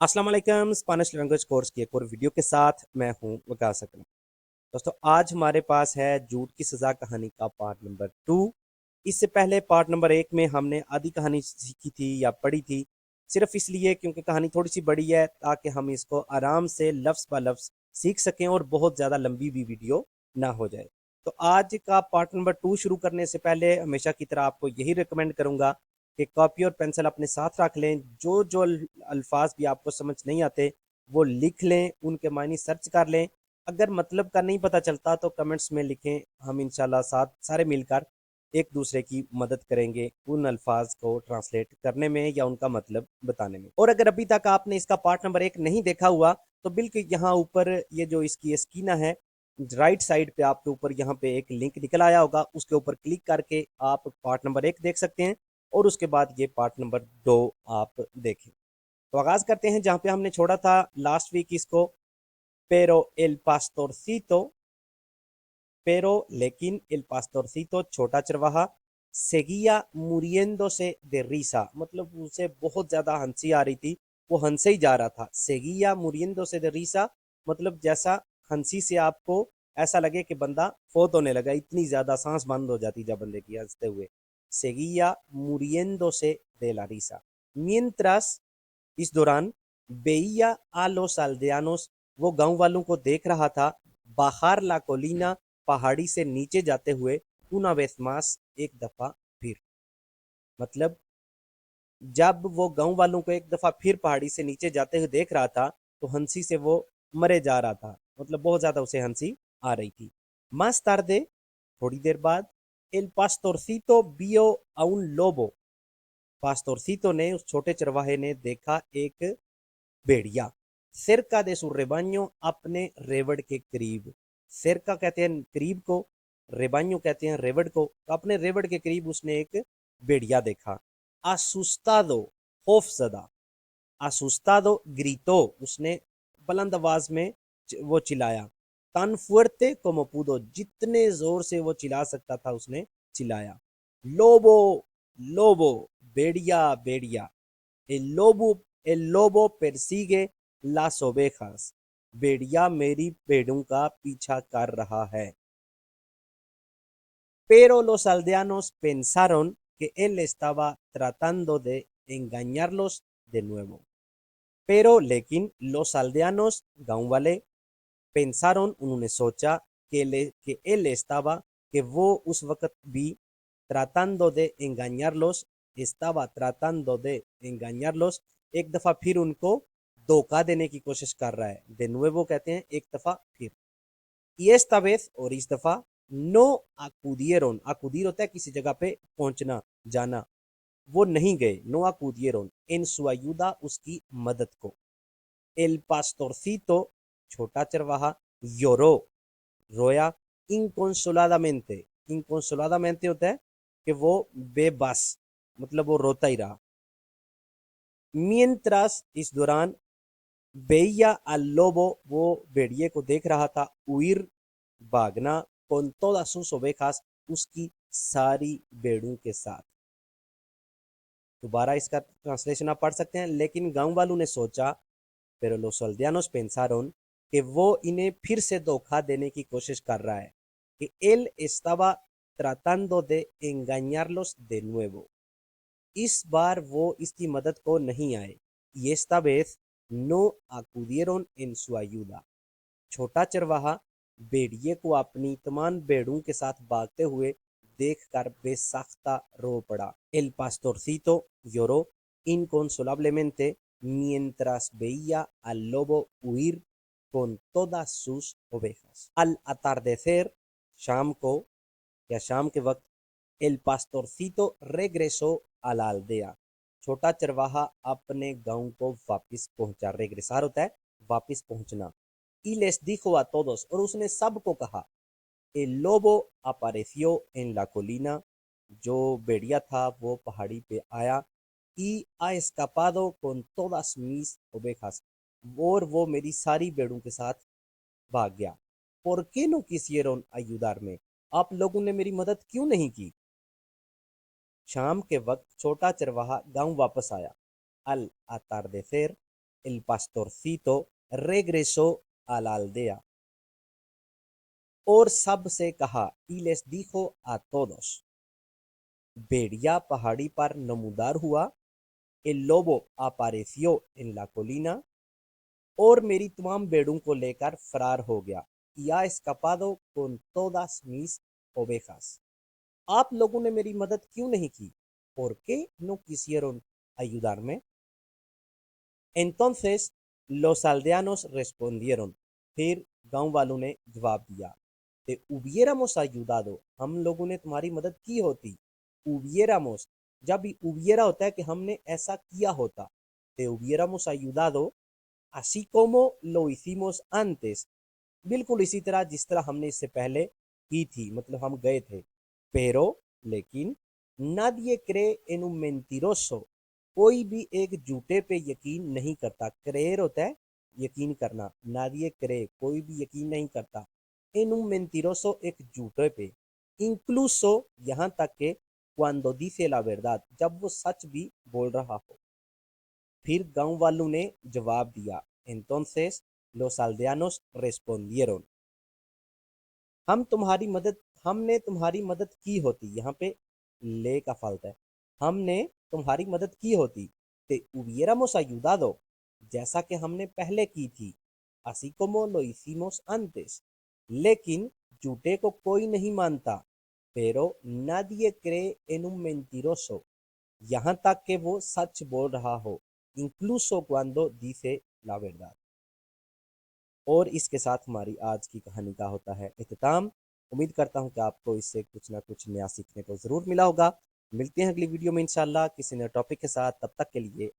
अस्सलाम वालेकुम। Spanish language course की एक और वीडियो के साथ मैं हूं वकास अकरम। दोस्तों, आज हमारे पास है झूठ की सज़ा कहानी का पार्ट नंबर 2। इससे पहले पार्ट नंबर 1 में हमने आधी कहानी सीखी थी या पढ़ी थी, सिर्फ इसलिए क्योंकि कहानी थोड़ी सी बड़ी है ताकि हम इसको आराम से लफ्ज़ ब लफ्ज़ सीख सकें और बहुत ज़्यादा लंबी भी वीडियो ना हो जाए। तो आज का पार्ट नंबर 2 शुरू करने से पहले हमेशा की तरह आपको यही रिकमेंड करूंगा कि कॉपी और पेंसिल अपने साथ रख लें। जो जो अल्फाज भी आपको समझ नहीं आते वो लिख लें, उनके मायने सर्च कर लें। अगर मतलब का नहीं पता चलता तो कमेंट्स में लिखें, हम इंशाल्लाह साथ सारे मिलकर एक दूसरे की मदद करेंगे उन अल्फाज को ट्रांसलेट करने में या उनका मतलब बताने में। और अगर अभी तक आपने इसका पार्ट नंबर 1 नहीं देखा हुआ तो बिल्कुल यहाँ ऊपर ये जो इसकी स्कीना है, राइट साइड पे आपके ऊपर यहाँ पे एक लिंक निकल आया होगा, उसके ऊपर क्लिक करके आप पार्ट नंबर 1 देख सकते हैं और उसके बाद ये पार्ट नंबर 2 आप देखें। तो आगाज करते हैं जहाँ पे हमने छोड़ा था लास्ट वीक इसको। pero el pastorcito pero लेकिन el pastorcito छोटा चरवाहा seguía muriéndose de risa, मतलब उसे बहुत ज्यादा हंसी आ रही थी, वो हंसे ही जा रहा था। seguía muriéndose de risa मतलब जैसा हंसी से आपको ऐसा लगे कि बंदा फोत होने लगा, इतनी ज्यादा सांस बंद हो जाती जब बंदे की हंसते हुए। seguía muriéndose de la risa mientras, इस दौरान, veía a los aldeanos, वो गांव वालों को देख रहा था, बाहर ला कोलिना, पहाड़ी से नीचे जाते हुए, una vez más, एक दफा फिर। मतलब जब वो गांव वालों को एक दफा फिर पहाड़ी से नीचे जाते हुए देख रहा था तो हंसी से वो मरे जा रहा था, मतलब बहुत ज्यादा उसे हंसी आ रही थी। más tarde, थोड़ी देर बाद, el pastorcito vio a un lobo, पास्टोरसीतो ने, उस छोटे चरवाहे ने देखा एक भेड़िया। सिरका दे सुरेबानियों, अपने रेवड़ के करीब। सिरका कहते हैं करीब को, रेबानियों कहते हैं रेवड़ को, तो अपने रेवड़ के करीब उसने एक भेड़िया देखा। असुस्तादो, खौफजदा। असुस्तादो ग्रीतो, उसने बुलंद आवाज में वो चिल्लाया। तन फुर्ते como pudo, जितने जोर से वो चिल्ला सकता था उसने चिल्लाया। लोबो, लोबो, भेड़िया, भेड़िया। El lobo, el lobo persigue las ovejas, भेड़िया मेरी भेड़ों का पीछा कर रहा है। Pero los aldeanos pensaron que él estaba tratando de engañarlos de nuevo. Pero लेकिन los aldeanos, गांव वाले, pensaron, उन्होंने सोचा que él estaba, que वो उस वक्त भी tratando de engañarlos, estaba tratando de engañarlos, एक दफा फिर उनको धोखा देने की कोशिश कर रहा है। de nuevo कहते हैं एक दफा फिर। y esta vez, और इस दफा, no acudieron, acudir होता है किसी जगह पे पहुंचना, जाना, वो नहीं गए, no acudieron en su ayuda, उसकी मदद को। el pastorcito, छोटा चरवाहा, lloró, रोया, inconsoladamente, inconsoladamente होता है कि वो बेबस, मतलब वो रोता ही रहा। mientras, इस दौरान, veía al lobo, वो भेड़िए को देख रहा था, huir, भागना, con todas sus ovejas, उसकी सारी भेड़ों के साथ। दोबारा इसका ट्रांसलेशन आप पढ़ सकते हैं। लेकिन गांव वालों ने सोचा, pero los aldeanos pensaron, कि वो इन्हें फिर से धोखा देने की कोशिश कर रहा है, कि él estaba tratando de engañarlos de nuevo, इस बार वो इसकी मदद को नहीं आए। y esta vez no acudieron en su ayuda, छोटा चरवाहा भेड़िए को अपनी तमाम भेड़ों के साथ भागते हुए देखकर बेसाख्ता रो पड़ा। El pastorcito lloró inconsolablemente mientras veía al lobo huir con todas sus ovejas. Al atardecer, शाम को या शाम के वक्त, el pastorcito regresó a la aldea, छोटा चरवाहा अपने गांव को वापस पहुंचा। रेग्रेसार होता है वापस पहुंचना। y les dijo a todos, और उसने सबको कहा, el lobo apareció en la colina, जो भेड़िया था वो पहाड़ी पे आया, y ha escapado con todas mis ovejas, और वो मेरी सारी भेड़ों के साथ भाग गया। por qué no quisieron ayudarme, आप लोगों ने मेरी मदद क्यों नहीं की। शाम के वक्त छोटा चरवाहा गांव वापस आया। al atardecer, el pastorcito regresó a la aldea और सबसे कहा y les dijo a todos भेड़िया पहाड़ी पर नमूदार हुआ el lobo apareció en la colina और मेरी तमाम भेड़ों को लेकर फरार हो गया y ha escapado con todas mis ovejas आप लोगों ने मेरी मदद क्यों नहीं की ¿Por qué no quisieron ayudarme? Entonces los aldeanos respondieron, फिर गांव वालों ने जवाब दिया te hubiéramos ayudado हम लोगों ने तुम्हारी मदद की होती hubiéramos जब भी hubiera होता है कि हमने ऐसा किया होता te hubiéramos ayudado así como lo hicimos antes बिल्कुल इसी तरह जिस तरह हमने इससे पहले की थी मतलब हम गए थे pero लेकिन nadie cree en un mentiroso कोई भी एक झूठे पे यकीन नहीं करता क्रेर होता है यकीन करना nadie cree कोई भी यकीन नहीं करता en un mentiroso एक झूठे पे incluso यहाँ तक के cuando dice la verdad जब वो सच भी बोल रहा हो फिर गांव वालों ने जवाब दिया entonces los aldeanos respondieron हमने तुम्हारी मदद की होती यहाँ पे ले का फाल्ट है हमने तुम्हारी मदद की होती te hubiéramos ayudado जैसा कि हमने पहले की थी así como lo hicimos antes लेकिन झूठे को कोई नहीं मानता pero nadie cree en un mentiroso यहाँ तक कि वो सच बोल रहा हो incluso cuando dice la verdad और इसके साथ हमारी आज की कहानी का होता है इख्तिताम उम्मीद करता हूँ कि आपको इससे कुछ ना कुछ नया सीखने को ज़रूर मिला होगा मिलते हैं अगली वीडियो में इंशाल्लाह किसी नए टॉपिक के साथ तब तक के लिए